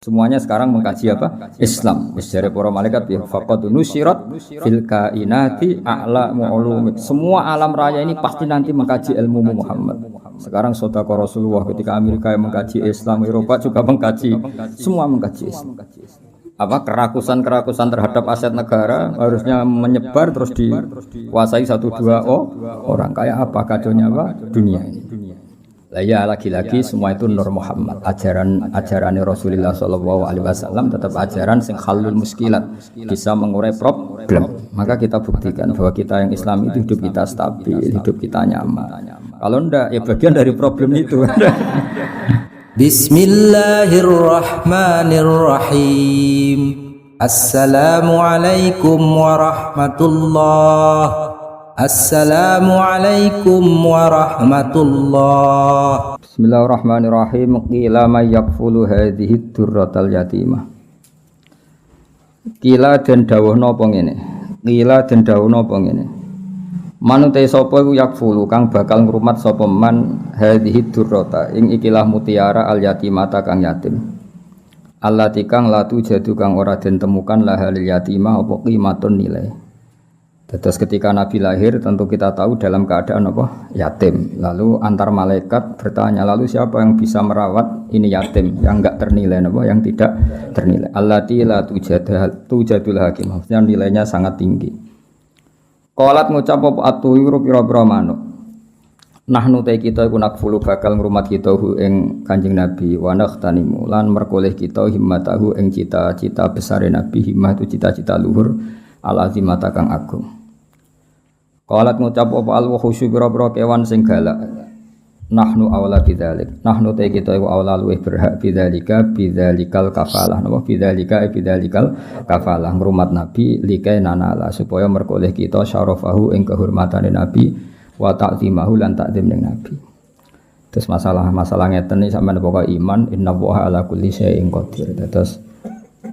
Semuanya sekarang mengkaji apa? Islam. Dari para malaikat ya faqad nusirat fil kainati a'lamu ulum. Semua alam raya ini pasti nanti mengkaji ilmu Muhammad. Sekarang sedekah Rasulullah ketika Amerika yang mengkaji Islam, Eropa juga mengkaji, semua mengkaji Islam. Apa kerakusan terhadap aset negara harusnya menyebar terus dikuasai 1-2 orang. Kayak apa kacaunya apa? Dunia ini. Lah ya lagi-lagi semua itu Nur Muhammad, ajaran Rasulullah sallallahu alaihi wasallam tetap ajaran sing halul muskilat, bisa mengurai problem. Maka kita buktikan bahwa kita yang Islam itu hidup kita stabil, hidup kita nyaman. Kalau ndak ya bagian dari problem itu. Bismillahirrahmanirrahim. Assalamualaikum warahmatullahi. Assalamualaikum warahmatullahi. Bismillahirrahmanirrahim. Qila may yakfulu hadhihi durratal yatimah. Qila den dawuh napa ngene. Qila den dawuh napa ngene. Manute sapa iku yakfulu kang bakal ngrumat sapa man hadhihi durrata ing ikilah mutiara al yatimata kang yatim. Allati kang latu jadu kang ora den temukan lahal yatimah apa qimatun nilai. Terus ketika Nabi lahir tentu kita tahu dalam keadaan apa? Yatim. Lalu antar malaikat bertanya, lalu siapa yang bisa merawat ini yatim yang enggak ternilai apa? Yang tidak ternilai. Allati la tujadul hakim. Maksudnya nilainya sangat tinggi. Qalat ngucap apa atuwiru pira-pira manuk. Nahnu ta kita iku nakfulu bakal ngrumat kita hu ing Kanjeng Nabi wa nakhtanimu lan merkoleh kita himmatahu ing cita-cita besare Nabi. Himmah itu cita-cita luhur al-azimata kang agung. Qalat ngucap apa al-wahusyu bira-bira kewan sing galak. Nahnu aula bidzalik. Nahnu ta kita iku aula luwih berhak bidzalikal kafalah. Napa bidzalikal kafalah ngrumat Nabi likai nanala supaya merkoleh kita syarafahu ing kehormatane Nabi wa ta'zimahu lan ta'zim ning Nabi. Terus masalah ngeten iki sampeyan pokoke iman innallaha ala kulli syai'in qadir. Terus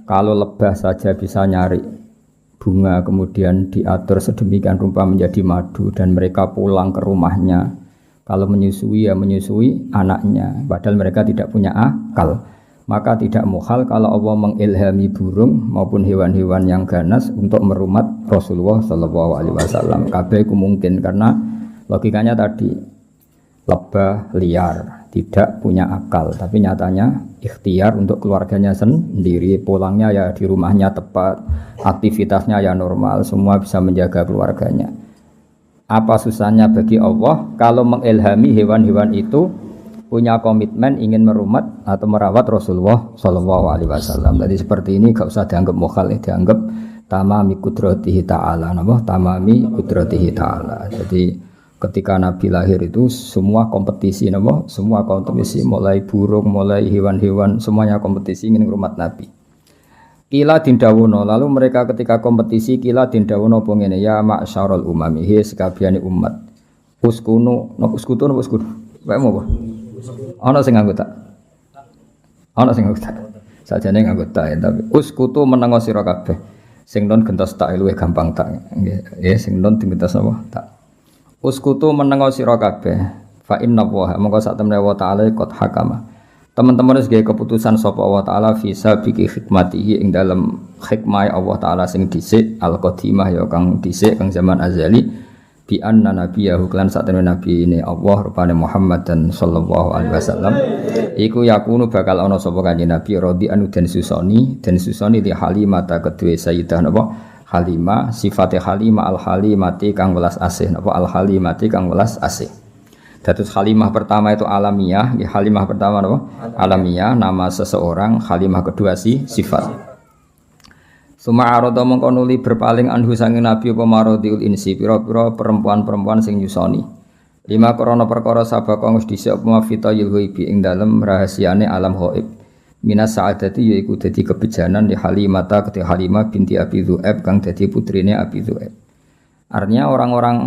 kalau lebah saja bisa nyari bunga kemudian diatur sedemikian rupa menjadi madu dan mereka pulang ke rumahnya, kalau menyusui ya menyusui anaknya padahal mereka tidak punya akal, maka tidak muhal kalau Allah mengilhami burung maupun hewan-hewan yang ganas untuk merumat Rasulullah sallallahu alaihi wasallam. Kabeh itu mungkin karena logikanya tadi lebah liar tidak punya akal, tapi nyatanya ikhtiar untuk keluarganya sendiri, pulangnya ya di rumahnya tepat, aktivitasnya ya normal, semua bisa menjaga keluarganya. Apa susahnya bagi Allah kalau mengilhami hewan-hewan itu punya komitmen ingin merumat atau merawat Rasulullah sallallahu alaihi wasallam. Jadi seperti ini gak usah dianggap mukhal, dianggap tamami qudratihi ta'ala, tamami qudratihi ta'ala. Jadi ketika Nabi lahir itu semua kompetisi, semua kompetisi, mulai burung, mulai hewan-hewan, semuanya kompetisi ingin ngrumat Nabi. Kila dindawono, lalu mereka ketika kompetisi kila dindawono pengene ya ma'syarul umami, he sekabehane umat. Uskunu, uskutu. Wae apa? Ana sing nganggo tak. Sajane nganggo tak, tapi uskutu menengo sira kabeh. Sing non gentos tak luwih gampang tak. Nggih, sing non gentos apa? Tak. Uskutu menengo sira kabeh fa inna wa mongko sak temene wa taala qad hakama. Teman-teman wis gawe keputusan sapa Allah taala fi sabiqi hikmatihi ing dalam hikmah Allah taala sing dhisik al-qadimah ya kang dhisik kang zaman azali bi anna nabiyahu lan sak temene nabi ini Allah rupane Muhammad dan sallallahu alaihi wasallam iku yakunu bakal ana sapa kanjeng nabi radhi anu den susoni di Halimah kedue sayyidah napa Halimah, sifate Halimah al-Halimati kang welas asih, al-Halimati kang welas asih. Dados Halimah pertama itu alamiah, Halimah pertama alamiah, nama seseorang, Halimah kedua sifat. Suma arada mongko nuli berpaling anhu sange nabi apa maradiul insi, pira-pira perempuan-perempuan sing nyusoni. 5 krana perkara sabaka wis dhisik apa mafitayil ghaibi ing dalem rahasiane alam ghaib. Minas sa'adati yaiku dadi kebijanan di Halimah ketika Halimah binti Abi Dzu'aib kang dadi putrine Abi Dzu'aib. Artinya orang-orang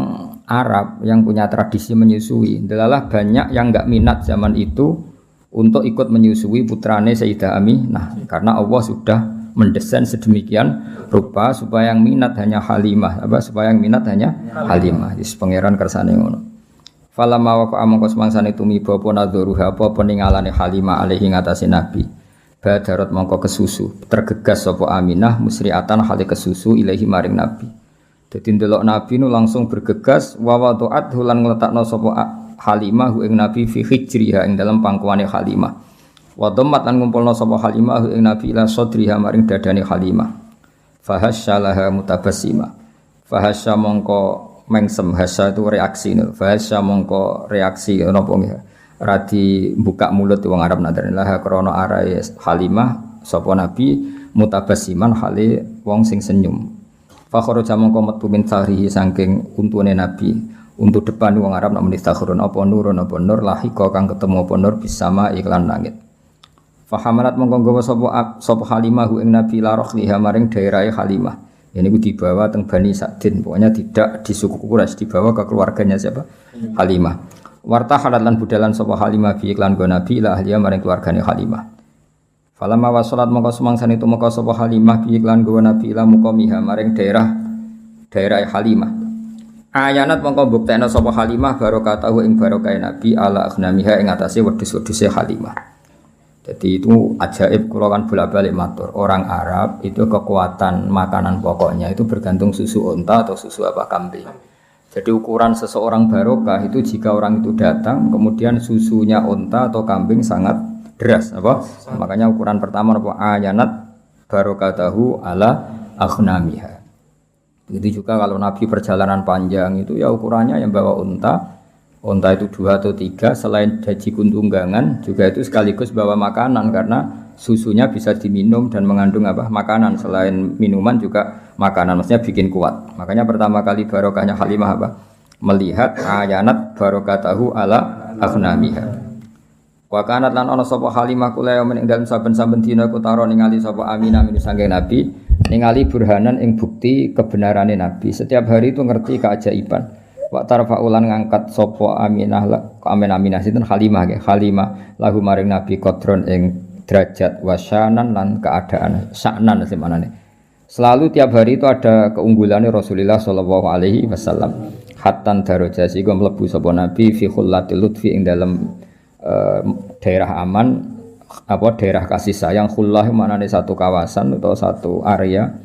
Arab yang punya tradisi menyusui, delalah banyak yang enggak minat zaman itu untuk ikut menyusui putrane Sayyidah Aminah karena Allah sudah mendesain sedemikian rupa supaya yang minat hanya Halimah, supaya yang minat hanya Halimah. Wis pangeran kersane ngono. Falamma wa mongko semangsane tumiba apa nadzuruha apa peningalane Halimah alaihi ngatasi Nabi. Badarat mongko kesusu, tergegas sapa Aminah musri'atan hale kesusu ilahi maring Nabi. Dadi ndelok Nabi nu langsung bergegas wa wada'at lan ngletakno sapa Halimah ing Nabi fi hijriha ing dalam pangkuane Halimah. Wa dhammat lan ngumpulna sapa Halimah ing Nabi ila sadriha maring dadane Halimah. Fahasyalaha mutabassima. Fahasya mongko mengsem, hasya itu reaksi nul. Fahasya mongko reaksi napa nggih. Radi buka mulut wong Arab nadarilah krana arae Halimah sapa Nabi mutabassiman hale wong sing senyum. Fa kharaja mongko metu min sahrihi saking untune Nabi untuk depan wong Arab nak menistakhurun apa nurun apa nur lahika kang ketemu apa nur bisama iklan langit. Fa hamalat mongko nggawa sapa Halimah ing Nabi la rohliha maring daerahe Halimah. Ini ku dibawa teng Bani Sa'din, pokoknya tidak di suku Quraisy, dibawa ke keluarganya siapa? Halimah. Warta halat lan budalan sapa Halimah bi iklan go Nabi la ahliya maring keluargane Halimah. Falamma wasalat mongko sumangsane tumeka sapa Halimah bi iklan go Nabi la muqamiha maring daerah Halimah. Ayanat mongko buktekno sapa Halimah barokatahu ing barokahe Nabi ala aghnamiha ing atase wedhus-wedhuse Halimah. Jadi itu ajaib kula kan bolak-balik matur. Orang Arab itu kekuatan makanan pokoknya itu bergantung susu unta atau susu apa kambing. Jadi ukuran seseorang barokah itu jika orang itu datang kemudian susunya unta atau kambing sangat deras apa? Makanya ukuran pertama apa ayanat barokatahu ala aghnamiha. Itu juga kalau Nabi perjalanan panjang itu ya ukurannya yang bawa unta itu 2 atau 3 selain haji tunggangan juga itu sekaligus bawa makanan karena susunya bisa diminum dan mengandung apa makanan selain minuman juga makanan maksudnya bikin kuat. Makanya pertama kali barokahnya Halimah apa? Melihat ayanat barokatahu ala aghnamiha. Wa kanat lan ana sapa Halimah kula ing dalem saben-saben dina kutaro ningali sapa Aminah min saking Nabi ningali burhanan ing bukti kebenarane Nabi. Setiap hari itu ngerti keajaiban. Wa tarfa'ulan ngangkat sapa Aminah sinten Halimah nggih. Halimah lahu maring Nabi qadron ing derajat wasyanan lan keadaan saknan semanane. Selalu tiap hari itu ada keunggulannya Rasulullah sallallahu alaihi wasallam. Hattan daraja sing mlebu sapa Nabi fi khullatil lutfi ing dalam daerah aman apa daerah kasih sayang khullah maknane satu kawasan atau satu area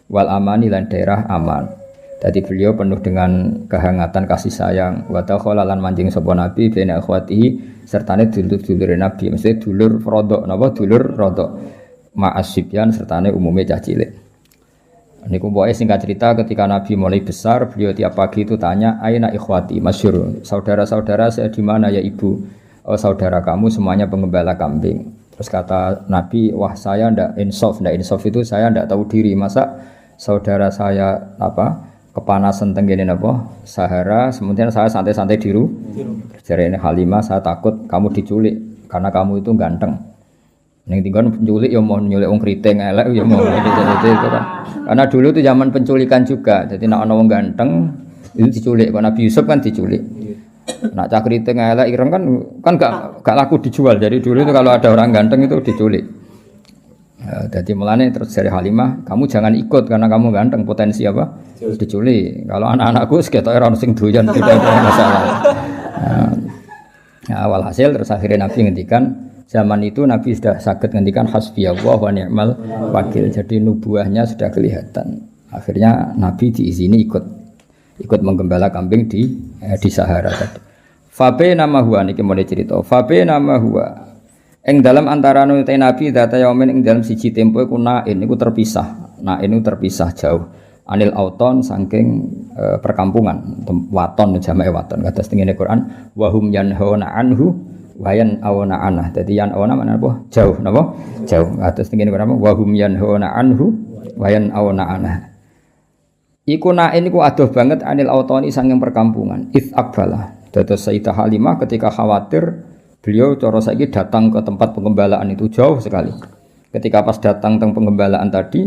wal amani lan daerah aman. Jadi beliau penuh dengan kehangatan kasih sayang wa takhalalan manjing sapa Nabi bena akhwatihi sertane dulur-dulure Nabi mesti dulur rodok napa dulur rodok ma'asibyan sertane umume cah cilik. Niku pokoke singkat cerita ketika Nabi mulai besar beliau tiap pagi itu tanya aina ikhwati masyhur saudara-saudara saya di mana ya ibu? Oh saudara kamu semuanya pengembala kambing. Terus kata Nabi wah saya ndak insaf itu saya ndak tahu diri masa saudara saya apa kepanasan tenggene apa Sahara sementara saya santai-santai di rumah. Jarene Halimah saya takut kamu diculik karena kamu itu ganteng. Ning tinggon penculik ya mau nyulik wong kriting elek ya mau itu kan. Karena dulu itu zaman penculikan juga. Jadi nek ana wong ganteng itu diculik. Kok Nabi Yusuf kan diculik. Nek cah kriting elek ireng kan gak laku dijual. Jadi dulu itu kalau ada orang ganteng itu diculik. Jadi mulane terus dari Halimah, kamu jangan ikut karena kamu ganteng potensi apa? Diculik. Kalau anak-anakku seketoke ora sing doyan tidak ada masalah. Awal hasil terus akhirnya Nabi ngendikan zaman itu Nabi sudah sakit ngendikan hasbiyallah wa ni'mal wakil. Jadi nubuahnya sudah kelihatan. Akhirnya Nabi diizini ikut menggembala kambing di Sahara tadi. Fabe nama huwa niki mulai cerita. Fabe nama huwa. Ing dalam antara nutai Nabi data yaumin ing dalam siji tempo iku nain iku terpisah. Nain iku terpisah jauh. Anil auton saking perkampungan. Waton jamae waton. Kata setengene Quran wa hum yanhauna anhu wayan awana anah. Dadi yan awana mana apa? Jauh napa? Jauh. Atas tingene Quran wa hum yanhauna anhu wayan awana anah. Iku nain iku adoh banget anil autoni saking perkampungan. Its akbala. Dados Sayyidah Halimah ketika khawatir beliau cara saiki datang ke tempat pengembalaan itu jauh sekali. Ketika pas datang teng pengembalaan tadi,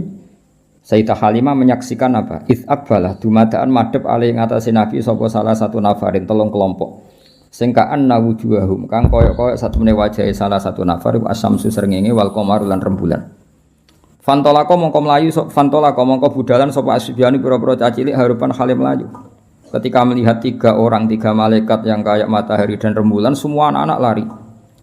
Sayyidah Halimah menyaksikan apa? Its akbala dumadaan madhep ali ngatasé Nabi sapa salah satu nafarin telung kelompok. Sing ka'anna wujuhahum kang koyok-koyok satemene wajahe salah satu nafar iku asyamsu srengenge wal qamar lan rembulan. Fantolako mongko mlayu fantolako mongko budalan sapa asbiani pira-pira cacilik harupan khale mlayu. Ketika melihat 3 malaikat yang kayak matahari dan rembulan semua anak-anak lari.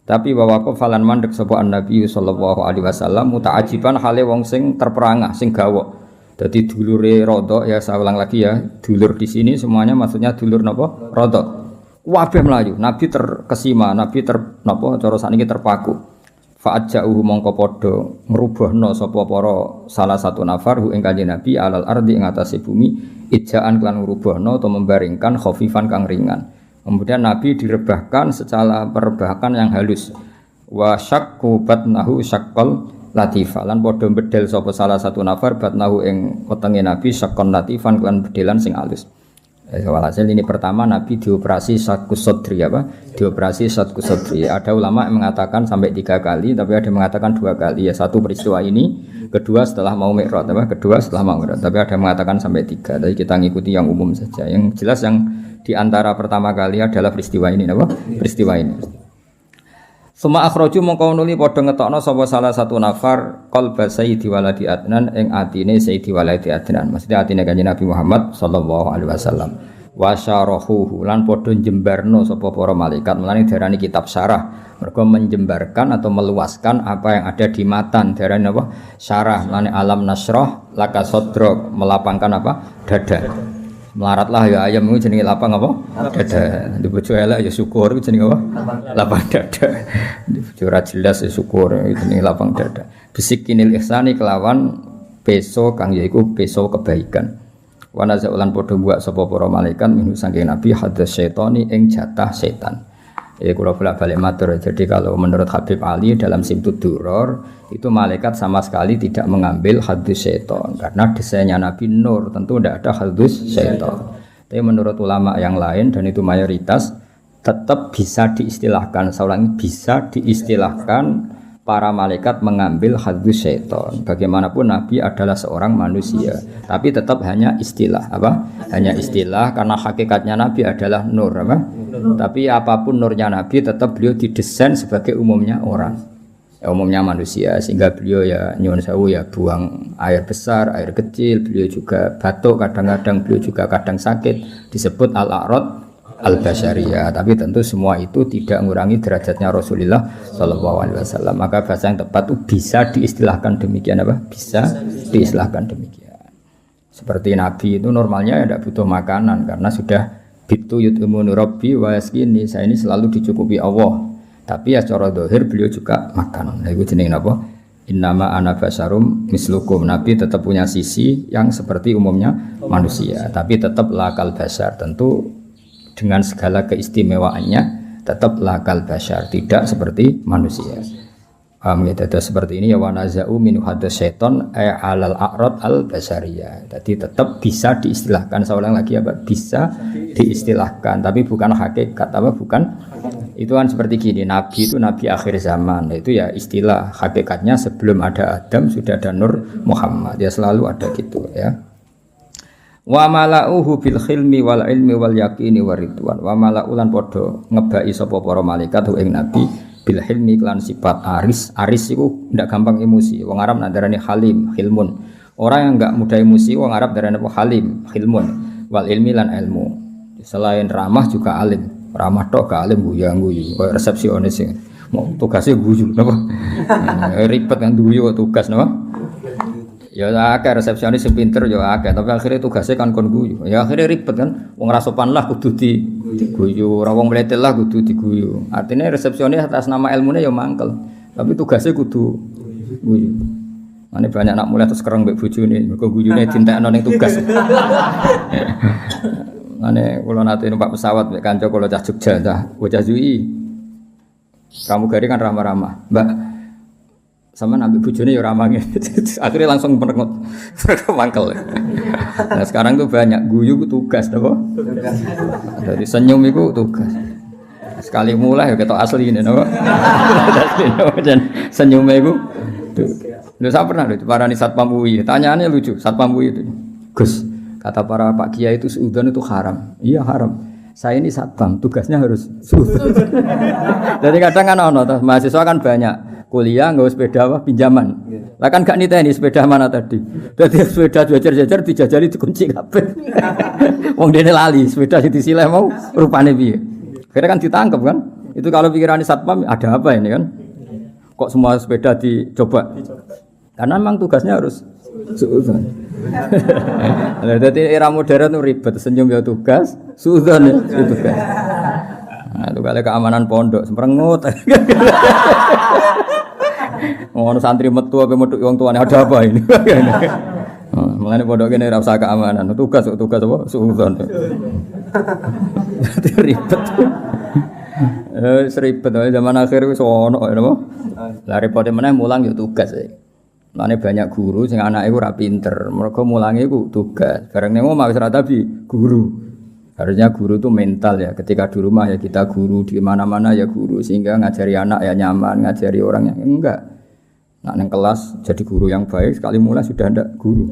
Tapi wa waqaf falan mandek sapa Nabi sallallahu alaihi wasallam muta'ajiban hale wong sing terperangah, sing gawok. Dadi dulure Rodok ya saya ulang lagi ya, dulur di sini semuanya maksudnya dulur napa? Rodok. Kabeh mlayu, Nabi terkesima, Nabi napa cara sakniki terpaku. Fa'ajja'uhu mongko padha ngrubahna sapa para salah satu nafar hu ing Kanjeng Nabi alal ardi ing atase bumi ijaan kan ngrubahna atau membaringkan khafifan kang ringan. Kemudian Nabi direbahkan secara perebahan yang halus. Wa syaqqa batnahu syaqqal latifah lan padha bedel sapa salah satu nafar batnahu ing wetenge Nabi syaqqan latifan lan bedelan sing halus. Walhasil ini pertama Nabi dioperasi syaqqus sadri apa? Dioperasi syaqqus sadri. Ada ulama yang mengatakan sampai 3 kali, tapi ada yang mengatakan 2 kali. Ya satu peristiwa ini, kedua setelah mau Mi'raj, apa? Kedua setelah mau Mi'raj. Tapi ada yang mengatakan sampai 3. Jadi kita ngikuti yang umum saja. Yang jelas yang di antara pertama kali adalah peristiwa ini, apa? Peristiwa ini. Suma akhraju mongko nuli padha ngetokno sapa salah satu nafar qalba sayyidi waladi adnan ing atine sayyidi waladi adnan. Maksudnya atine Kanjeng Nabi Muhammad sallallahu alaihi wasallam. Wa syarahuhu lan padha njembarno sapa para malaikat. Mulane diarani kitab syarah. Mergo menjembarkan atau meluaskan apa yang ada di matan. Diarani apa? Syarah. Mulane alam nasrah laka sadrak, melapangkan apa? Dada. Melaratlah ya ayam itu jenenge lapang apa? Dada. Di bojo elek ya syukur itu jenenge apa? Lapang dada. Di bojo ora jelas ya syukur itu jenenge lapang dada. Bisikinil ihsani kelawan peso kang yaiku peso kebaikan. Wa nazaulan padha buak sapa para malaikat minhu saking Nabi hadas syaitani ing jatah setan. Kula bolak-balik matur. Jadi kalau menurut Habib Ali dalam Simtud Duror itu malaikat sama sekali tidak mengambil hadus syaitan karena desainnya Nabi nur, tentu tidak ada hadus syaitan. Tapi menurut ulama yang lain dan itu mayoritas tetap bisa diistilahkan, seorang bisa diistilahkan para malaikat mengambil hadus syaitan. Bagaimanapun Nabi adalah seorang manusia, tapi tetap hanya istilah apa? Hanya istilah karena hakikatnya Nabi adalah nur apa? Tapi apapun nurnya Nabi tetap beliau didesain sebagai umumnya orang, ya, umumnya manusia, sehingga beliau ya nyuwun sewu ya buang air besar, air kecil, beliau juga batuk kadang-kadang, beliau juga kadang sakit, disebut al-a'rad al-basyariyah. Tapi tentu semua itu tidak mengurangi derajatnya Rasulullah sallallahu alaihi wasallam. Maka bahasa yang tepat itu bisa diistilahkan demikian apa? Bisa diistilahkan demikian. Seperti Nabi itu normalnya ya tidak butuh makanan karena sudah bitu yut'imuni rabbi wa yaskini, saya ini selalu dicukupi Allah. Tapi ya secara zahir beliau juga makan. Nah itu jenenge apa? Innama ana basyarum mislukum. Nabi tetap punya sisi yang seperti umumnya manusia, tapi tetap lakal basyar, tentu dengan segala keistimewaannya tetap lakal basyar, tidak seperti manusia. Tidak seperti ini ya wanazau min hadas syaiton alal a'rad al basyariyah. Jadi tetap bisa diistilahkan, seorang lagi apa? Bisa diistilahkan, tapi bukan hakikat apa? Bukan. Itu kan seperti gini, Nabi itu Nabi akhir zaman. Itu ya istilah, hakikatnya sebelum ada Adam sudah ada Nur Muhammad. Ya selalu ada gitu ya. Wa mala'uhu bil khilmi wal ilmi wal yaqini waridwan. Wa mala'ulan padha ngebai sapa para malaikat ing Nabi bil hilmi lan sifat aris itu ndak gampang emosi. Wong Arab ndarani halim, hilmun. Orang yang enggak mudah emosi wong Arab ndarani apa? Halim, hilmun. Wal ilmi lan ilmu. Selain ramah juga alim. Ramah tok gak alim guyu-guyu. Kayak resepsionis sing mau tugasnya guyu napa? Ribet kan guyu tugas napa? Ya akeh resepsionis sing pinter ya akeh, tapi akhirnya tugasnya kan kon guyu. Ya akhirnya ribet kan. Wong ra sopan lah kudu diguyu, ora wong mletet lah kudu diguyu. Artinya resepsionis atas nama ilmune ya mangkel, tapi tugasnya kudu guyu. Mane banyak anak mulai terus kereng mbek bojone, mergo guyune dintekno ning tugas. Mane kula nate numpak pesawat mek kanca kula cah Jogja, bocah Jui. Kamu gari kan ramah-ramah. Mbak sama nabi bujone ya ramah gitu. Akhirnya langsung merengut mangkel. Nah sekarang tuh banyak guyu ku tugas apa? Jadi senyum itu tugas. Sekali mulai ya ketok asli ini apa? Dan senyumnya itu lu saya pernah itu parani Satpam UI. Tanyaannya lucu, Satpam UI itu. Gus, kata para Pak Kiai itu suudzon itu haram. Iya haram. Saya ini satpam, tugasnya harus suudzon. Jadi kadang kan ono mahasiswa kan banyak. Kuliah nggak sepeda apa pinjaman, lah kan gak niteni sepeda mana tadi, jadi sepeda jajar-jajar dijajali dikunci kabeh, wong dene lali sepeda sing disileh mau rupane piye, kira kan ditangkep kan, Itu kalau pikiran satpam ada apa ini kan? Kok semua sepeda dicoba? Karena memang tugasnya harus suudzon. Jadi era modern itu ribet, senyum ya tugas, suudzon ya tugas. Nah, itu kali keamanan pondok, semperengut. Ngono santri metu apa metu wong tuane ada apa ini? Mulane pondok kene ora usah keamanan, tugas apa? Suudzon. Ribet. Seribet zaman akhir wis ono napa? Lah repote meneh mulang ya tugas. Mulane banyak guru sing anake ora pinter, mergo mulange iku tugas. Bareng nang omah wis ora tabi guru. Harusnya guru itu mental ya. Ketika di rumah ya kita guru, di mana-mana ya guru sehingga ngajari anak ya nyaman, ngajari orang yang enggak. Nak nang kelas jadi guru yang baik sekali mulai sudah ndak guru.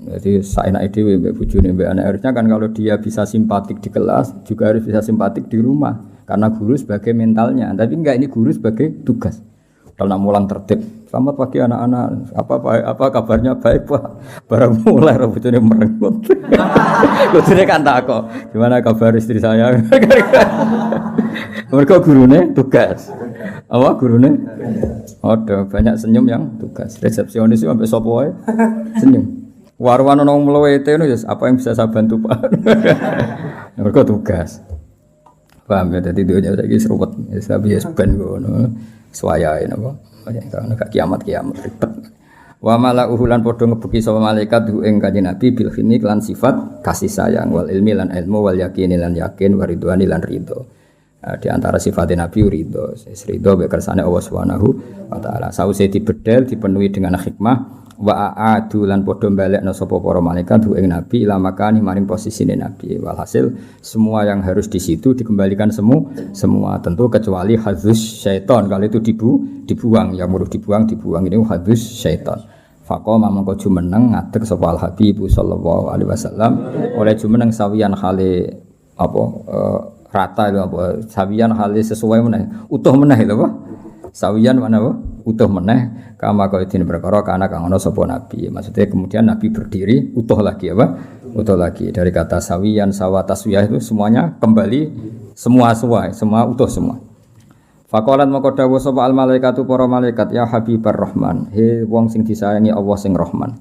Jadi saenake dhewe mbek bojone mbek anak harusnya kan kalau dia bisa simpatik di kelas juga harus bisa simpatik di rumah karena guru sebagai mentalnya. Tapi enggak, ini guru sebagai tugas. Kalau nak mulang tertib. Selamat pagi anak-anak. Apa kabarnya baik Pak? Barang mulai bojone merengut. Bojone kan tak kok. Gimana kabar istri saya? Mereka gurune tugas. Apa gurune? Ada banyak senyum yang tugas. Resepsionis itu sampai sapa wae senyum. Warwan ono mlewete ngono ya apa yang bisa saya bantu Pak? Mereka tugas. Paham ya, dadi dunya saiki serupet. Wis habis ben ngono. Suwayae napa? Karena gak kiamat ribet. Wa mala'uhu lan padha ngebeki sapa malaikat ing Kanjeng Nabi bil khini lan sifat kasih sayang wal ilmi lan ilmu wal yakini lan yakin wa ridwani lan ridho. Di antara sifat Nabi ridho, ridho be kersane Allah Subhanahu wa taala. Sause dibedel dipenuhi dengan hikmah wa aadu lan padha balekna sapa para malaikat ing Nabi ila makani maring posisine Nabi. Walhasil semua yang harus di situ dikembalikan semua tentu kecuali hadzus syaitan. Kalau itu dibuang yang muruh dibuang ini hadzus syaitan. Faqama mangko jumeneng ngadeg sapa al Habib sallallahu alaihi wasallam oleh jumeneng sawiyan hale apa rata itu apa sawiyan hale sesuai meneh utuh meneh lho apa sawiyan mana apa utuh meneh kama kaya dene perkara kana kang ana sapa nabi. Maksudnya kemudian nabi berdiri utuh lagi apa? Utuh lagi dari kata sawiyan sawa taswiyah itu semuanya kembali semua utuh semua. Faqalat maka dawuh sapa al malaikatu para malaikat ya habibar rahman, he wong sing disayangi Allah sing Rahman.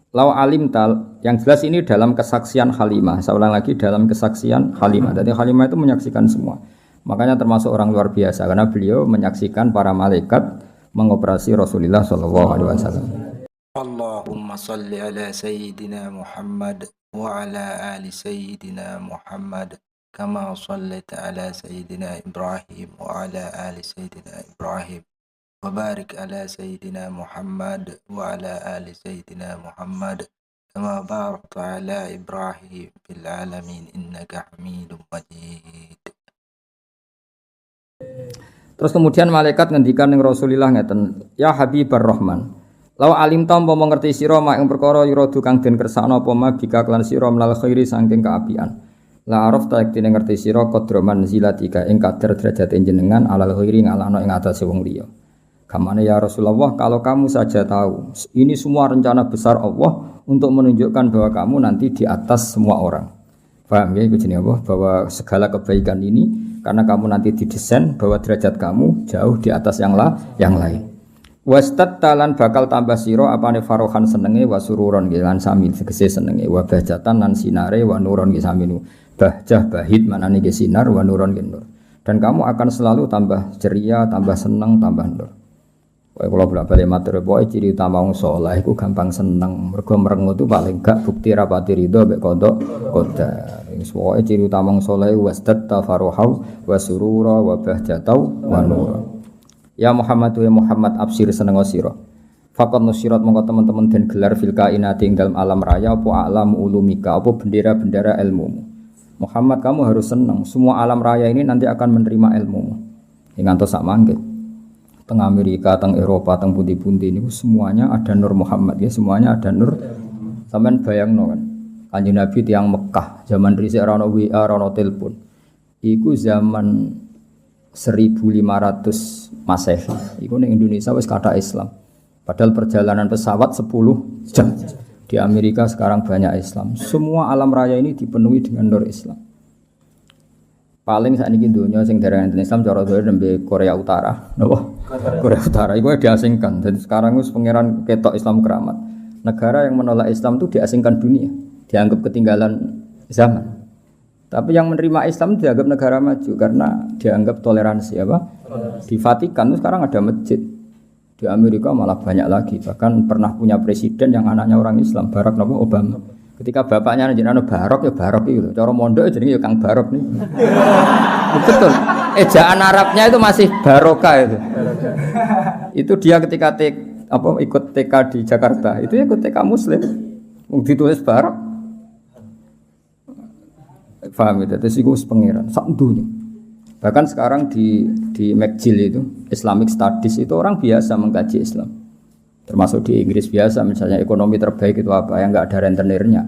Lau alim tal, yang jelas ini dalam kesaksian Halimah. Saya ulang lagi dalam kesaksian Halimah. Jadi Halimah itu menyaksikan semua. Makanya termasuk orang luar biasa karena beliau menyaksikan para malaikat mengoperasi Rasulullah sallallahu alaihi wasallam. Allahumma salli ala sayyidina Muhammad wa ala ali sayyidina Muhammad kama sallaita ala sayyidina Ibrahim wa ala ali sayyidina Ibrahim wa barik ala sayyidina Muhammad wa ala ali sayyidina Muhammad kama barakta ala Ibrahim fil alamin innaka Hamidum Majid. Terus kemudian malaikat ngendikan ning Rasulillah ngeten, ya Habibar Rahman. Lau alim ta umpama ngerti sira mak ing perkara yuradu kang den kersakno apa ma bika kelan sira mlal khairi saking kaapian. La araf ta yektine ngerti sira qadroman zilatika ing kadar derajat jenengan alal khairi ngalahno ing atase wong liya. Kamane ya Rasulullah, kalau kamu saja tahu, ini semua rencana besar Allah untuk menunjukkan bahwa kamu nanti di atas semua orang. Paham ya, itu jenis apa? Bahwa segala kebaikan ini karena kamu nanti didesain bahwa derajat kamu jauh di atas yang lain. Wastad talan bakal tambah siro apane farohan senenge wa sururon lan sami tegese senenge wa bahjatan lan sinare wa nuron ge saminu. Bahjah bahid manane ge sinar wa nuron ge nur. Dan kamu akan selalu tambah ceria, tambah seneng, tambah nur. Wae kula bolak-balik matur pokoke ciri utama wong saleh iku gampang seneng. Mergo merengut itu paling gak bukti rapati ridho mek kodok qadar. Wis pokoke ciri utama wong saleh wasdad tafaruhau wa surura wa bahjatau wa nur. Ya Muhammad wa Muhammad absir seneng sira. Faqad nusirat mongko teman-teman den gelar fil kainati ing dalam alam raya apa alam ulumika apa bendera-bendera ilmumu. Muhammad kamu harus senang. Semua alam raya ini nanti akan menerima ilmumu. Ngantos sak mangke. Teng Amerika, teng Eropa, teng pundi-pundi ini semuanya ada nur Muhammad ya, semuanya ada nur. Sampeyan bayangno kan. Kanjeng Nabi tiyang Mekah, zaman dhisik ora ono WA, ora ono telepon. Iku zaman 1500 Masehi. Iku ning Indonesia wis kathah Islam. Padahal perjalanan pesawat 10 jam. Di Amerika sekarang banyak Islam. Semua alam raya ini dipenuhi dengan nur Islam. Paling saat ini dunia sing darah Islam cara doa nembe Korea Utara, napa? Korea Utara itu diasingkan. Jadi sekarang itu pangeran ketok Islam keramat. Negara yang menolak Islam itu diasingkan dunia, dianggap ketinggalan zaman. Tapi yang menerima Islam dianggap negara maju karena dianggap toleransi apa? Di Vatikan itu sekarang ada masjid. Di Amerika malah banyak lagi. Bahkan pernah punya presiden yang anaknya orang Islam, Barack Obama. Ketika bapaknya jenenge Barok ya Barok itu. Cara mondok jenenge ya Kang Barok nih. Betul. Ejaan Arabnya itu masih Barokah itu. Itu dia ketika ikut TK di Jakarta, itu ikut TK Muslim. Wong ditulis Barok. Paham itu? Terus itu pangeran sak dunya. Bahkan sekarang di McGill itu Islamic Studies itu orang biasa mengkaji Islam. Termasuk di Inggris biasa, misalnya ekonomi terbaik itu apa yang nggak ada rentenirnya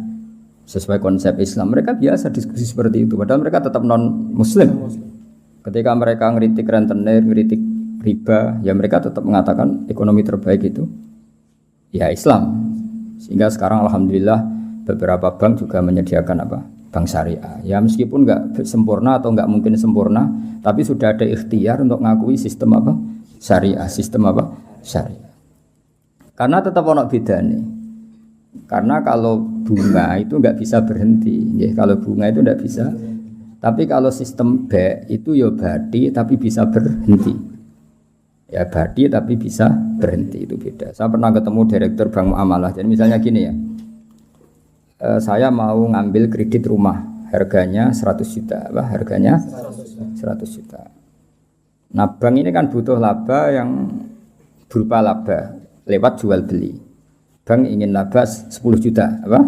sesuai konsep Islam, mereka biasa diskusi seperti itu. Padahal mereka tetap non Muslim. Ketika mereka ngeritik rentenir, ngeritik riba, ya mereka tetap mengatakan ekonomi terbaik itu ya Islam. Sehingga sekarang alhamdulillah beberapa bank juga menyediakan apa? Bank syariah. Ya meskipun nggak sempurna atau nggak mungkin sempurna, tapi sudah ada ikhtiar untuk ngakui sistem apa? Syariah, sistem apa? Syariah. Karena tetap ono bedane. Karena kalau bunga itu enggak bisa berhenti, ya, kalau bunga itu enggak bisa. Tapi kalau sistem B itu ya badi tapi bisa berhenti. Ya badi tapi bisa berhenti, itu beda. Saya pernah ketemu direktur Bank Muamalah. Jadi misalnya gini ya. Saya mau ngambil kredit rumah, harganya 100 juta, apa? Harganya 100 juta. Nah, bank ini kan butuh laba yang berupa laba lewat jual beli. Bank ingin laba 10 juta, apa?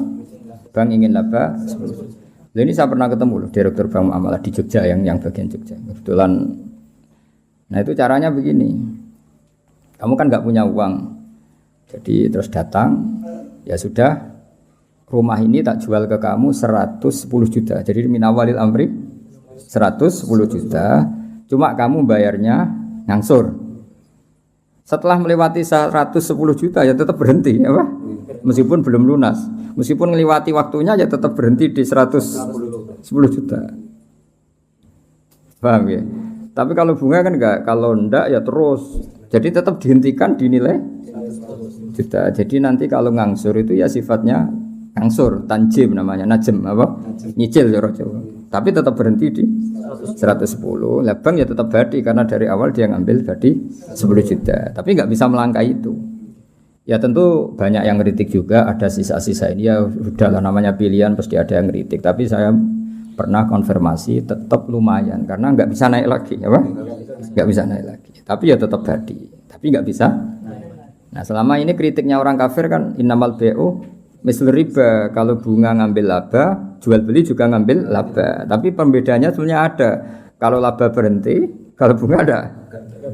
Bank ingin laba 10 juta. Lalu ini saya pernah ketemu loh, direktur Bank Muamalah di Jogja yang bagian Jogja. Kebetulan. Nah, itu caranya begini. Kamu kan nggak punya uang. Jadi terus datang, ya sudah, rumah ini tak jual ke kamu 110 juta. Jadi minawalil amri 110 juta. Cuma kamu bayarnya ngangsur. Setelah melewati 110 juta ya tetap berhenti, apa? Meskipun belum lunas. Meskipun melewati waktunya ya tetap berhenti di 110 juta. Paham ya? Tapi kalau bunga kan enggak, kalau enggak ya terus. Jadi tetap dihentikan dinilai juta. Jadi nanti kalau ngangsur itu ya sifatnya ngangsur, tanjim namanya, najem apa? Nyicil ya Jawa. Tapi tetap berhenti di 110. Lah bank ya tetap badi karena dari awal dia ngambil badi 10 juta. Tapi enggak bisa melangkahi itu. Ya tentu banyak yang ngeritik juga, ada sisa-sisa ini ya udahlah namanya pilihan pasti ada yang ngeritik. Tapi saya pernah konfirmasi tetap lumayan karena enggak bisa naik lagi, apa? Enggak bisa naik lagi. Tapi ya tetap badi. Tapi enggak bisa. Nah, selama ini kritiknya orang kafir kan innamal bai'u misal riba, kalau bunga ngambil laba, jual beli juga ngambil laba. Tapi perbedaannya sebenarnya ada. Kalau laba berhenti, kalau bunga ada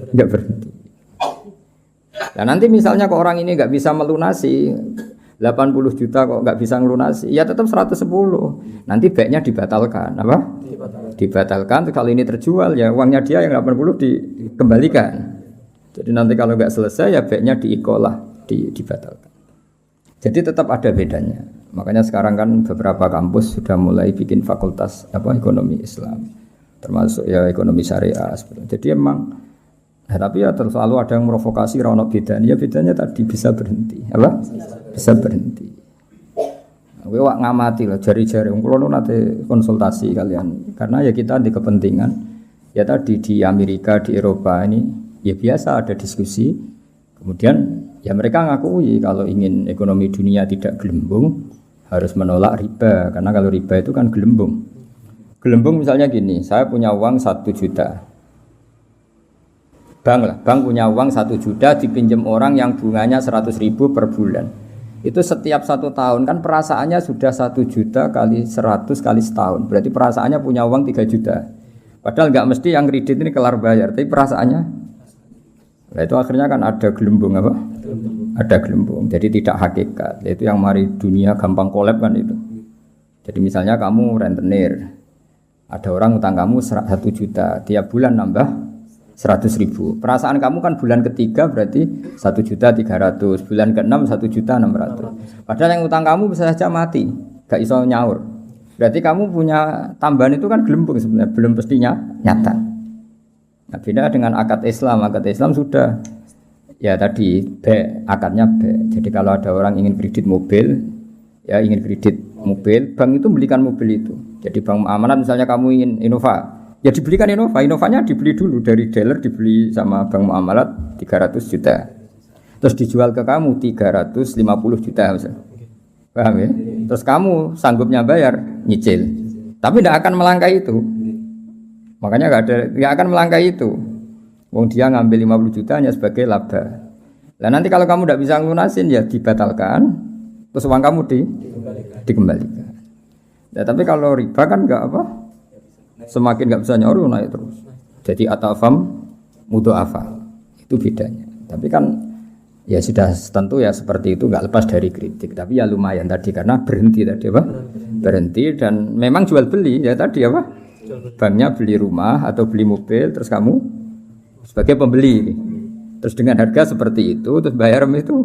enggak berhenti. Nah nanti misalnya kok orang ini enggak bisa melunasi 80 juta kok enggak bisa melunasi, ya tetap 110. Nanti baiknya dibatalkan, apa? Dibatalkan. Kalau ini terjual ya uangnya dia yang 80 dikembalikan. Jadi nanti kalau enggak selesai ya baiknya diikolah, dibatalkan. Jadi tetap ada bedanya. Makanya sekarang kan beberapa kampus sudah mulai bikin fakultas ekonomi Islam, termasuk ya ekonomi syariah. Jadi emang, tapi ya selalu ada yang provokasi ronok bedanya. Ya bedanya tadi bisa berhenti, apa? Bisa berhenti. Gue wak ngamati lah jari-jari. Kalau nanti konsultasi kalian, karena ya kita di kepentingan. Ya tadi di Amerika, di Eropa ini ya biasa ada diskusi. Kemudian ya mereka ngakui kalau ingin ekonomi dunia tidak gelembung harus menolak riba, karena kalau riba itu kan gelembung. Gelembung misalnya gini, saya punya uang 1 juta. Bank punya uang 1 juta dipinjam orang yang bunganya 100.000 per bulan. Itu setiap 1 tahun kan perasaannya sudah 1 juta kali 100 kali setahun. Berarti perasaannya punya uang 3 juta. Padahal nggak mesti yang kredit ini kelar bayar, tapi perasaannya. Nah itu akhirnya kan ada gelembung apa? Ada gelembung. Jadi tidak hakikat. Itu yang mari dunia gampang kolab kan itu. Jadi misalnya kamu rentenir, ada orang utang kamu 1 juta, tiap bulan nambah 100.000. Perasaan kamu kan bulan ketiga berarti 1.300.000, bulan ke-6 1.600.000. Padahal yang utang kamu bisa saja mati, gak iso nyaur. Berarti kamu punya tambahan itu kan gelembung sebenarnya, belum pastinya nyata. Nah, beda dengan akad Islam. Akad Islam sudah ya tadi B, akadnya B. Jadi kalau ada orang ingin kredit mobil, ya ingin kredit mobil, bank itu belikan mobil itu. Jadi bank amanat misalnya kamu ingin Innova, ya dibelikan Innova. Innovanya dibeli dulu dari dealer, dibeli sama bank muamalat 300 juta. Terus dijual ke kamu 350 juta misalnya. Paham ya? Terus kamu sanggupnya bayar, nyicil. Tapi tidak akan melangkai itu. Makanya nggak akan melangkai itu. Wong dia ngambil 50 juta hanya sebagai laba. Nah nanti kalau kamu tidak bisa lunasin ya dibatalkan. Terus uang kamu dikembalikan. Ya, tapi kalau riba kan nggak apa? Semakin nggak bisa nyoru naik terus. Jadi atafam mudha'afa. Itu bedanya. Tapi kan ya sudah tentu ya seperti itu nggak lepas dari kritik, tapi ya lumayan tadi karena berhenti tadi apa? Berhenti dan memang jual beli ya tadi apa? Banknya beli rumah atau beli mobil terus kamu sebagai pembeli. Terus dengan harga seperti itu terus bayar itu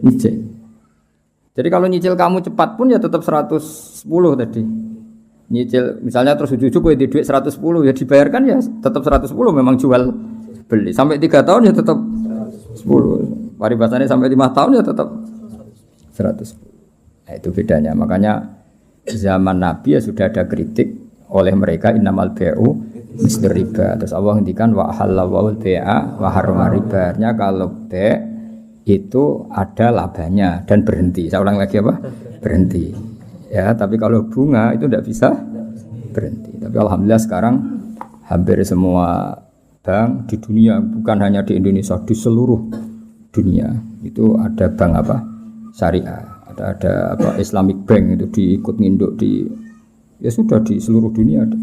nyicil. Jadi kalau nyicil kamu cepat pun ya tetap 110 tadi. Nyicil misalnya terus ujug-ujug di duit 110 ya dibayarkan ya tetap 110 memang jual beli. Sampai 3 tahun ya tetap 10. Paribasannya sampai 5 tahun ya tetap 110. Nah, itu bedanya. Makanya zaman Nabi ya sudah ada kritik oleh mereka innamal bai'u mislu riba. Terus Allah ngendikan wa halallahu al-bai'a wa harrama riba. Artinya kalau bai' itu ada labanya dan berhenti. Saya ulang lagi apa? Berhenti. Ya, tapi kalau bunga itu tidak bisa berhenti. Tapi alhamdulillah sekarang hampir semua bank di dunia, bukan hanya di Indonesia, di seluruh dunia itu ada bank apa syariah, ada apa Islamic Bank itu diikut nginduk di ya sudah di seluruh dunia ada.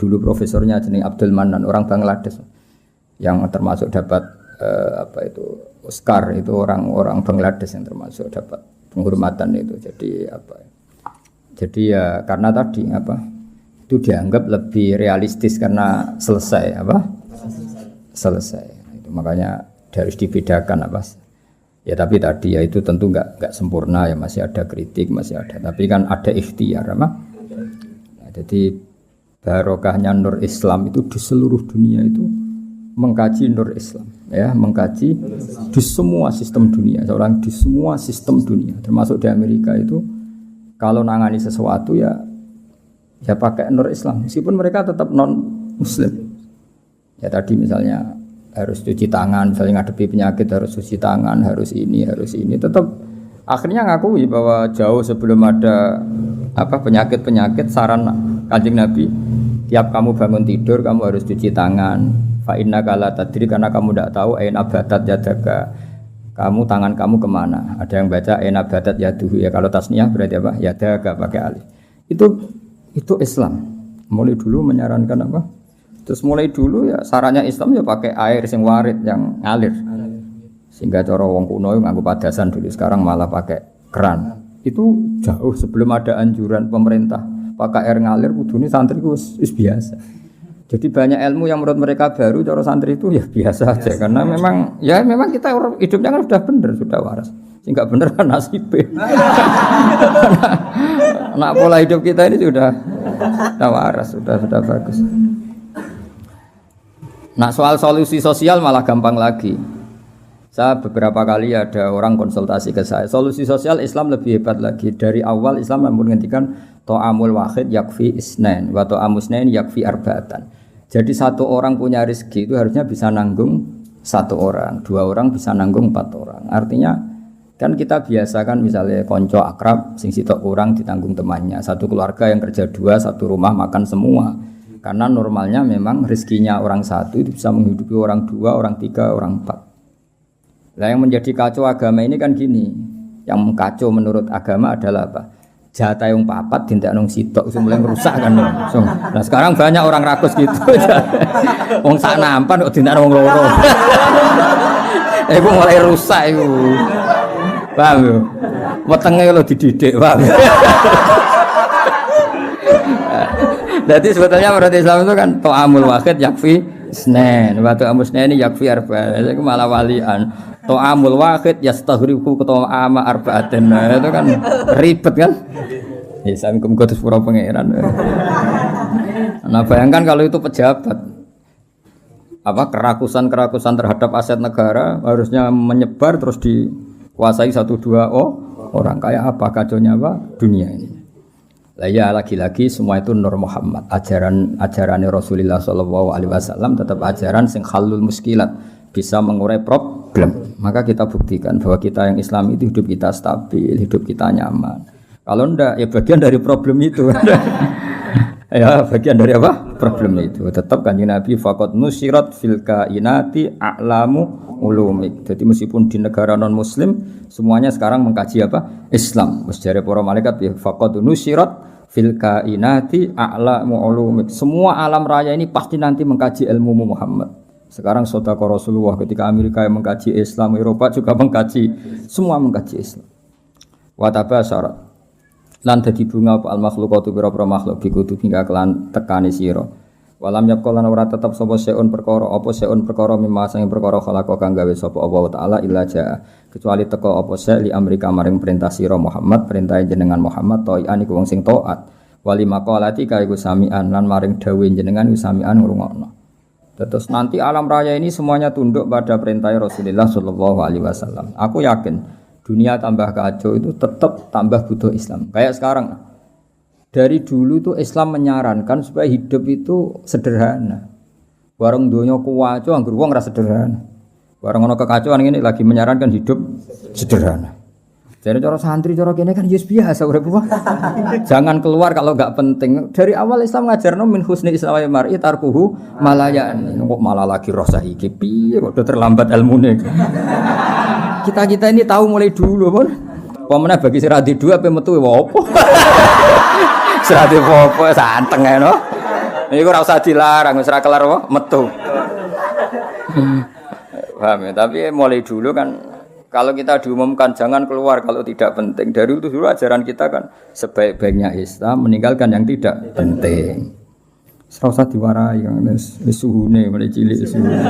Dulu profesornya jeneng Abdul Manan orang Bangladesh yang termasuk dapat apa itu Oscar itu orang Bangladesh yang termasuk dapat penghormatan itu. Jadi apa? Jadi ya karena tadi apa itu dianggap lebih realistis karena selesai apa? Selesai. Itu makanya harus dibedakan apa ya tapi tadi ya itu tentu nggak sempurna ya masih ada kritik masih ada tapi kan ada ikhtiar apa nah, jadi barokahnya Nur Islam itu di seluruh dunia itu mengkaji Nur Islam ya mengkaji di semua sistem dunia seorang di semua sistem dunia termasuk di Amerika itu kalau nangani sesuatu ya pakai Nur Islam meskipun mereka tetap non Muslim ya tadi misalnya harus cuci tangan, misalnya ngadepi penyakit harus cuci tangan, harus ini, tetap akhirnya ngakui bahwa jauh sebelum ada apa penyakit saran Kanjeng Nabi, tiap kamu bangun tidur kamu harus cuci tangan, fa innaka la tadri karena kamu tidak tahu aina batat yadaka, tangan kamu kemana? Ada yang baca aina batat yaduhu ya kalau tasniyah berarti apa? Yadaka pakai alif. Itu Islam. Mulai dulu menyarankan apa? Terus mulai dulu ya sarannya Islam ya pakai air sing warid yang ngalir. Sehingga cara wong kuno nganggo padasan dulu sekarang malah pakai keran. Itu jauh sebelum ada anjuran pemerintah pakai air ngalir kudune santri ku wis biasa. Jadi banyak ilmu yang menurut mereka baru cara santri itu ya biasa aja karena memang kita hidupnya kan sudah benar, sudah waras. Sehingga benar kan nasibnya. Nah, pola hidup kita ini sudah waras, sudah bagus. Nah soal solusi sosial malah gampang lagi. Saya beberapa kali ada orang konsultasi ke saya. Solusi sosial Islam lebih hebat lagi. Dari awal Islam menghentikan to'amul wahid yakfi isnain wa to'amusnain yakfi arba'atan. Jadi satu orang punya rezeki itu harusnya bisa nanggung satu orang, 2 orang bisa nanggung 4 orang. Artinya kan kita biasa kan misalnya konco akrab sing sitok kurang ditanggung temannya. Satu keluarga yang kerja 2, satu rumah makan semua. Karena normalnya memang rezekinya orang satu itu bisa menghidupi orang 2, orang 3, orang 4. Nah yang menjadi kacau agama ini kan gini. Yang kacau menurut agama adalah apa? Jatah yang papat tindak nong sitok mulai merusak kan. Nah sekarang banyak orang rakus gitu. Wong sak nampan kok tindak nong loro. Iku mulai rusak iku. Paham yo? Wetenge lho dididik, paham. Jadi sebetulnya menurut Islam itu kan to'amul wahid yakfi isnain wa to'amul isnain yakfi arba'an. Itu malah walian. To'amul wahid yastaghriqu to'ama arba'atin. Itu kan ribet kan? Ya sami muga sepuro pangeran. Nah, bayangkan kalau itu pejabat kerakusan terhadap aset negara harusnya menyebar terus dikuasai 1-2 orang kayak apa kacaunya dunia ini. Lah ya lagi-lagi semua itu Nur Muhammad, ajaran Rasulullah sallallahu alaihi wasallam tetap ajaran sing halul muskilat, bisa mengurai problem. Maka kita buktikan bahwa kita yang Islam itu hidup kita stabil, hidup kita nyaman. Kalau enggak ya bagian dari problem itu. Ya bagian dari apa? Problem itu. Tetap Kanjeng Nabi faqad nusirat fil kainati a'lamu ulumik. Jadi meskipun di negara non muslim semuanya sekarang mengkaji apa? Islam. Wis jare para malaikat ya faqad nusirat fil kainati a'lamu ulumik. Semua alam raya ini pasti nanti mengkaji ilmu Muhammad. Sekarang sedekah Rasulullah ketika Amerika yang mengkaji Islam, Eropa juga mengkaji, semua mengkaji Islam. Wa tabasara lan dadi bunga apa al makhluqatu pira-pira makhluk bikutu hingga kelan tekani sira. Walam yaqalan ora tetep sapa seun perkara mimma sing perkara khalaqa kang gawe sapa Allah taala illa jaa kecuali teka apa se li Amerika maring perintah sira Muhammad perintah jenengan Muhammad ta'ian iku wong sing taat wali maqalati ka iku samian lan maring dawuh jenengan iku samian ngrungokno. Terus nanti alam raya ini semuanya tunduk pada perintah Rasulullah sallallahu alaihi wasallam. Aku yakin dunia tambah kacau itu tetap tambah butuh Islam. Kayak sekarang. Dari dulu itu Islam menyarankan supaya hidup itu sederhana. Warung donya kuwaco anggur wong ora sederhana. Warung ana kekacauan ini lagi menyarankan hidup sederhana. Jadi cara santri cara kene kan biasa urip wae. Jangan keluar kalau enggak penting. Dari awal Islam ngajarno min husni islamil mar'i tarkuhu malayan. Kok malah lagi roh saiki piye kok udah terlambat ilmune. Kita ini tahu mulai dulu pun. Pemene bagi siradi dua apa metu wa opo. Siradi opo santeng ae no. Iku ora usah dilarang wis ora kelar apa metu. Paham ya? Tapi mulai dulu kan kalau kita diumumkan jangan keluar kalau tidak penting. Dari itu dulu ajaran kita kan sebaik-baiknya Islam meninggalkan yang tidak penting. Ora usah diwarai kan wis suhune mulai cilik suhune.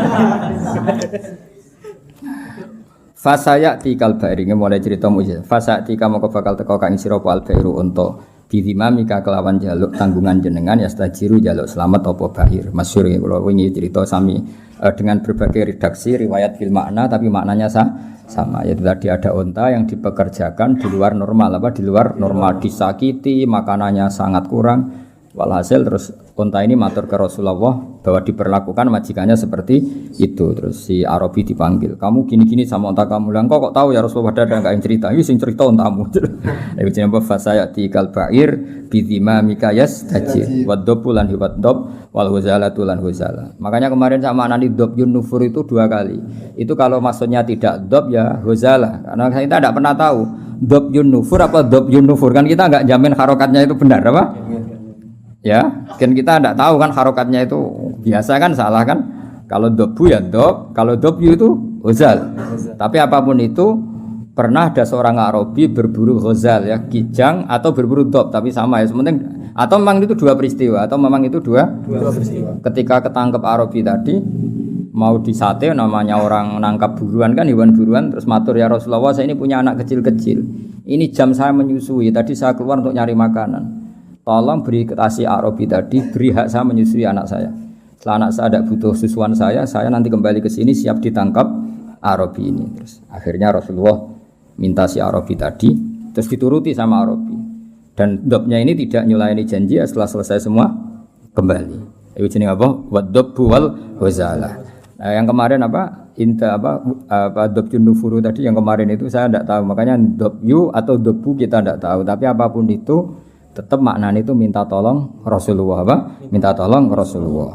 Fasaya tikal bairinge mulai cerita mujizat. Fasa tika moko bakal teko kang sira al bairu unta bidimamika kelawan jaluk tanggungan jenengan ya stajiru jaluk selamat apa bair. Masyhur kula wingi cerita sami dengan berbagai redaksi riwayat fil makna tapi maknanya sama. Yaitu tadi ada unta yang dipekerjakan di luar normal di luar normal disakiti, makanannya sangat kurang. Walhasil terus unta ini matur ke Rasulullah bahwa diperlakukan majikannya seperti itu. Terus si Arabi dipanggil, kamu gini-gini sama unta kamu. Lah kok tahu ya Rasulullah ada enggak yang cerita? Ini sing cerita untamu. Iku jenenge fasayati kal ba'ir bidima mikayas tajir waddob lan hiwaddob wal huzalatu lan huzala. Makanya kemarin sama nani dob yun nufur itu 2 kali. Itu kalau maksudnya tidak dob ya huzala. Karena kita tidak pernah tahu dob yun nufur apa dob yun nufur kan kita enggak jamin harokatnya itu benar apa? Ya, kan kita tidak tahu kan harokatnya itu biasa kan salah kan? Kalau dobu ya dob, kalau dobyu itu huzal. Tapi apapun itu pernah ada seorang Arabi berburu huzal ya, kijang atau berburu dob, tapi sama ya. Sementing atau memang itu 2 peristiwa atau memang itu dua peristiwa. Ketika ketangkep Arabi tadi mau disate namanya orang nangkap buruan kan hewan buruan terus matur ya Rasulullah saya ini punya anak kecil-kecil. Ini jam saya menyusui, tadi saya keluar untuk nyari makanan. Tolong beri kasih Arabi tadi, beri hak saya menyusui anak saya. Setelah anak saya tidak butuh susuan saya nanti kembali ke sini siap ditangkap Arabi ini. Terus akhirnya Rasulullah minta si Arabi tadi, terus dituruti sama Arabi. Dan dobnya ini tidak nyulayani janji setelah selesai semua kembali. Itu jenis apa? Waddob wal huzala. Nah, yang kemarin apa? Dobjun nufuru tadi yang kemarin itu saya tidak tahu. Makanya dobyu atau dobu kita tidak tahu. Tapi apapun itu tetap maknanya itu minta tolong Rasulullah apa? Minta tolong Rasulullah.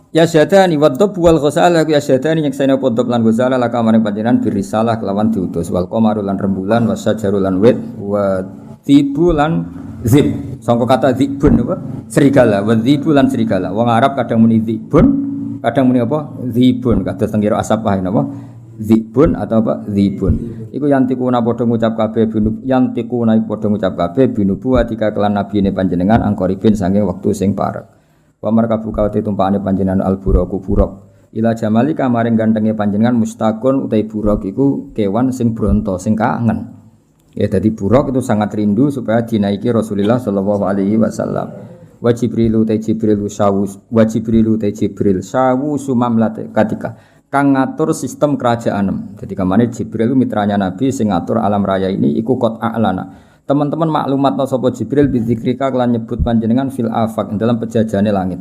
Ya syadani waddob wal ghusala ya syadani nyekseni podop lan ghusala laka maring panjenengan birisalah kelawan diutus wal qamaru lan rembulan wasyajaru lan wit wa tibu lan zib. Sangka kata zibun apa? Serigala, wa zibu lan serigala. Wong Arab kadang muni zibun, kadang muni apa? Zibun. Kados teng kira asap wae napa? Zibun atau apa? Zibun. Iku yantikuna padha ngucap kabeh yantikuna padha ngucap kabeh binubu atika kelan nabine panjenengan angkoripin saking wektu sing parek. Wa markabu kawate tumpakane panjenengan alburaku buruk. Ila jamali kamaring gantenge panjenengan mustaqon utai buruk iku kewan sing bronto sing kangen. Ya jadi Buraq itu sangat rindu supaya dinaiki Rasulullah sallallahu alaihi wasallam. Wa Jibrilu te Jibril sawu sumamlat ketika kang ngatur sistem kerajaan. Jadi kamane Jibril mitranya Nabi sing ngatur alam raya ini iku qad a'lana. Teman-teman maklumat sapa Jibril bidzikrika kelan nyebut panjenengan fil afaq dalam pejajane langit.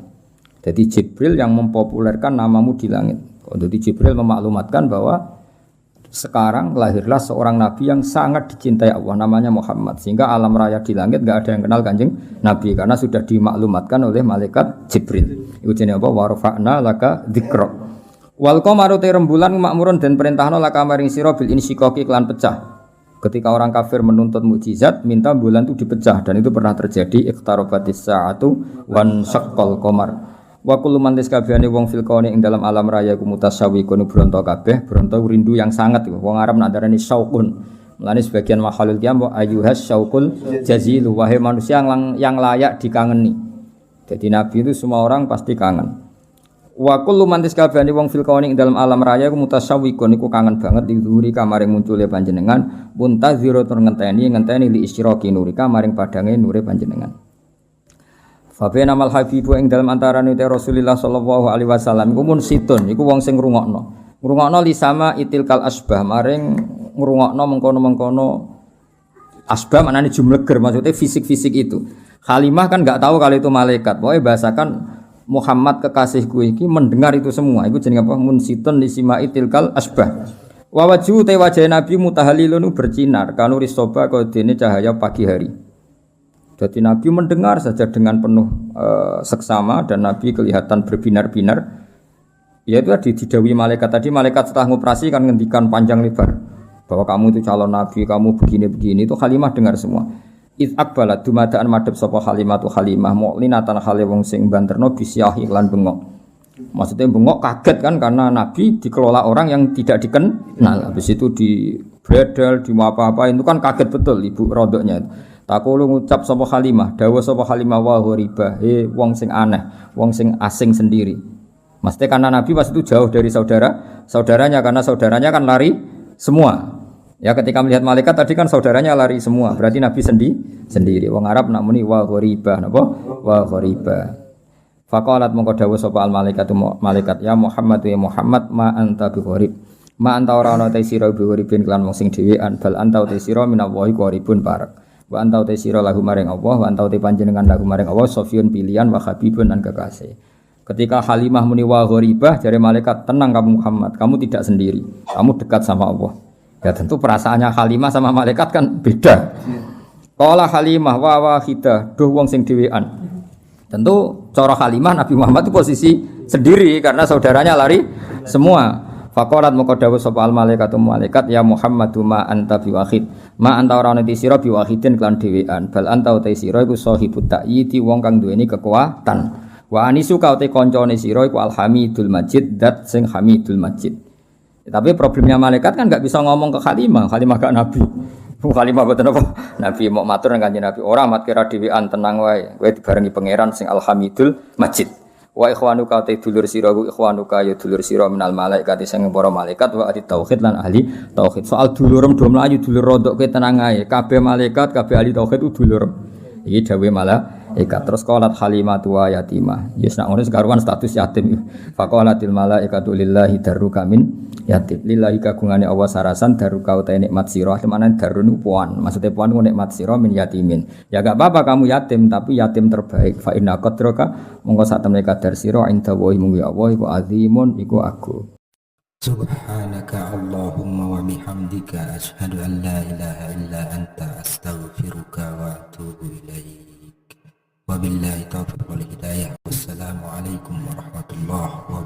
Jadi Jibril yang mempopulerkan namamu di langit. Jadi Jibril memaklumatkan bahwa sekarang lahirlah seorang nabi yang sangat dicintai Allah namanya Muhammad, sehingga alam raya di langit enggak ada yang kenal Kanjeng Nabi karena sudah dimaklumatkan oleh malaikat Jibril. Iku jenenge apa? Wa rafa'na laka dzikra. Wal qamaru rembulan makmurun dan perintahna laka maring sira bil insyikaki kelan pecah. Ketika orang kafir menuntut mukjizat, minta bulan itu dipecah dan itu pernah terjadi iqtarabatis sa'atu wan syaqqal qamar. Wa kullu man tiskabehane wong fil kauni ing dalam alam raya ku mutasawwiqun bronto kabeh, bronto rindu yang sangat wong Arab nak darani syauqun. Mulane sebagian makhluk qiyam wa ayyuhas syauqul jazil wahai manusia yang layak dikangeni. Jadi nabi itu semua orang pasti kangen. Wa kullu man tisabani wong fil kauni ing dalam alam raya ku mutasawwiqun iku kangen banget dihuri kamaring muncule panjenengan muntaziro tur ngenteni li isyraqi nurika maring padange nure panjenengan. Fa bena mal habibu ing dalam antarane Rasulullah sallallahu alaihi wasallam iku mun situn iku wong sing ngrungokno li sama itilkal asbah maring ngrungokno mengkono-mengkono asbah maknane jumleger maksudnya fisik-fisik itu. Halimah kan enggak tahu kalau itu malaikat. Pokoke bahasakan Muhammad kekasihku iki mendengar itu semua. Iku jenenge apa? Munsitun lisimai tilkal asbah. Wa wajhu te wajah Nabi mutahalilun bersinar kanu risoba kaya dene cahaya pagi hari. Jadi Nabi mendengar saja dengan penuh seksama dan Nabi kelihatan berbinar-binar. Ya itu didawi malaikat tadi, malaikat setelah ngoperasi kan ngendikan panjang lebar bahwa kamu itu calon Nabi, kamu begini-begini, itu Halimah dengar semua. Iz akbalat dumadaan madhep sapa Halimatu Halimah mu'linatan hale wong sing banterno bisyah iklan bengok. Maksudnya bengok kaget kan karena Nabi dikelola orang yang tidak dikenal. Habis itu di bredel, di apa-apa itu kan kaget betul ibu rodoknya. Takulu ngucap sapa Halimah, dawuh sapa Halimah wa ghariba, wong sing aneh, wong sing asing sendiri. Maksudnya karena Nabi pas itu jauh dari saudaranya karena saudaranya kan lari semua. Ya ketika melihat malaikat tadi kan saudaranya lari semua, berarti Nabi sendiri. Wong Arab nak muni wa ghariba napa? Wa ghariba. Faqalat mongko dawuh sapa al malaikat ya Muhammad ya Muhammad ma anta bi gharib. Ma anta ora ana te sira bi gharibin kelan wong sing dhewean bal anta te sira minallahi gharibun parak. Wa anta te sira lahu maring Allah wa anta te panjenengan lahu maring Allah sofiyun pilihan wa habibun lan kekasih. Ketika Halimah muni wa gharibah jare malaikat tenang kamu Muhammad, kamu tidak sendiri. Kamu dekat sama Allah. Ya tentu perasaannya Halimah sama malaikat kan beda. Qala Halimah wa wahidah, duh wong sing dhewean. Tentu cara Halimah Nabi Muhammad itu posisi sendiri karena saudaranya lari semua. Faqalat moko dawuh sapa al malaikat ya Muhammadu ma anta biwahid. Ma anta ora ana sira biwahidin kelan dhewean. Bal anta uta sira iku sahibut ta'yidi wong kang duweni kekuatan. Wa anisu ka uta kancane sira iku alhamidul majid dat sing hamidul majid. Tapi problemnya malaikat kan enggak bisa ngomong ke Halimah gak Nabi. Halimah boten apa? Nabi mau matur nang Kanjeng Nabi, ora mat kira dhewean tenang wae. Kowe dibarengi pangeran sing Alhamidul Majid. Wa ikhwanuka ta dulur sira ku ikhwanuka ya dulur sira minal malaikat sing para malaikat wa ahli tauhid lan ahli tauhid. Soal dulurem do mlayu dulur rodok kowe tenang ae. Kabeh malaikat, kabeh ahli tauhid ku dulurem. Iki dawuhe malaikat. Terus qalat Halimatu wa yatimah. Yes nak ngono sekaruan status yatim. Faqalatil malaikatu lillahi darruka min yatim. Lillahi kagungane Allah sarasan darruka uta nikmat sira. Temane darun puan. Maksudnya puan ku nikmat sira min yatimin. Ya gak apa-apa kamu yatim tapi yatim terbaik. Fa inna qadraka monggo sak temene kadar sira inda wa munggu Allah iku azimun iku agung. Subhanaka Allahumma wa bihamdika asyhadu an la ilaha illa anta astaghfiruka wa atubu ilaik. Wabillahi taufiq wal hidayah. Wassalamu alaikum warahmatullahi wabarakatuh.